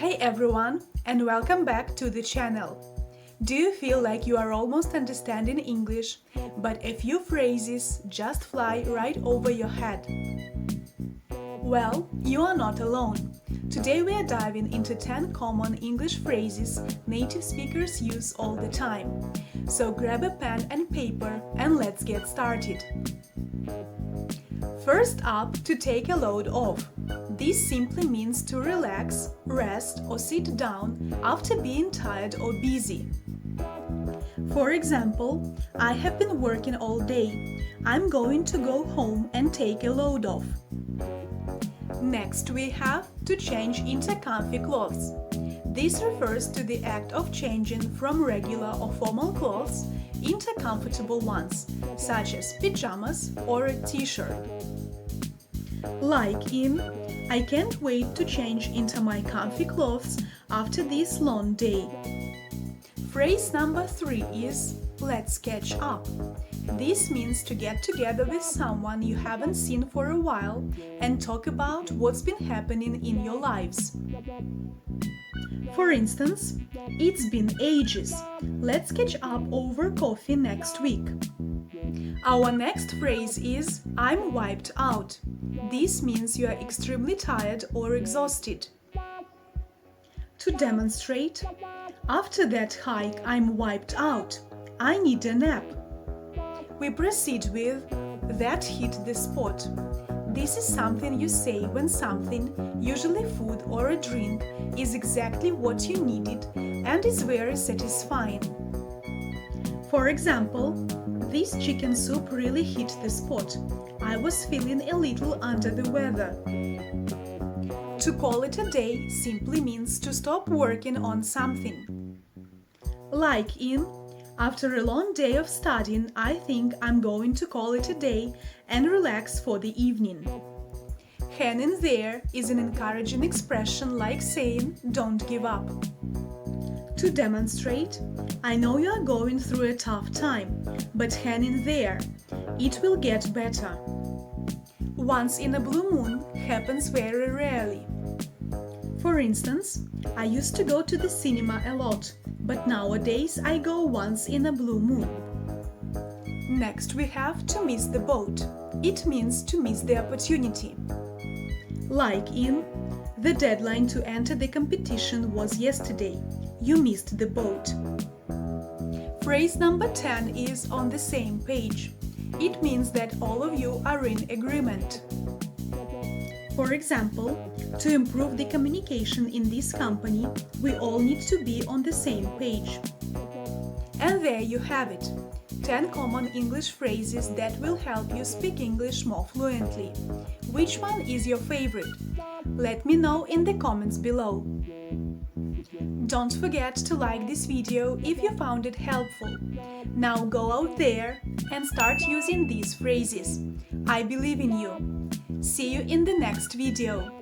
Hey everyone, and welcome back to the channel. Do you feel like you are almost understanding English, but a few phrases just fly right over your head? Well, you are not alone. Today we are diving into 10 common English phrases native speakers use all the time. So grab a pen and paper and let's get started. First up, to take a load off. This simply means to relax, rest or sit down after being tired or busy. For example, I have been working all day. I'm going to go home and take a load off. Next we have to change into comfy clothes. This refers to the act of changing from regular or formal clothes into comfortable ones, such as pajamas or a t-shirt. Like in, I can't wait to change into my comfy clothes after this long day. Phrase number 3 is, let's catch up. This means to get together with someone you haven't seen for a while and talk about what's been happening in your lives. For instance, it's been ages. Let's catch up over coffee next week. Our next phrase is, I'm wiped out. This means you are extremely tired or exhausted. To demonstrate, after that hike, I'm wiped out. I need a nap. We proceed with, that hit the spot. This is something you say when something, usually food or a drink, is exactly what you needed and is very satisfying. For example, this chicken soup really hit the spot. I was feeling a little under the weather. To call it a day simply means to stop working on something. Like in, after a long day of studying, I think I'm going to call it a day and relax for the evening. Hang in there is an encouraging expression like saying, don't give up. To demonstrate, I know you are going through a tough time, but hang in there. It will get better. Once in a blue moon happens very rarely. For instance, I used to go to the cinema a lot, but nowadays I go once in a blue moon. Next we have to miss the boat. It means to miss the opportunity. Like in, the deadline to enter the competition was yesterday. You missed the boat. Phrase number 10 is on the same page. It means that all of you are in agreement. For example, to improve the communication in this company, we all need to be on the same page. And there you have it, 10 common English phrases that will help you speak English more fluently. Which one is your favorite? Let me know in the comments below. Don't forget to like this video if you found it helpful. Now go out there and start using these phrases. I believe in you. See you in the next video.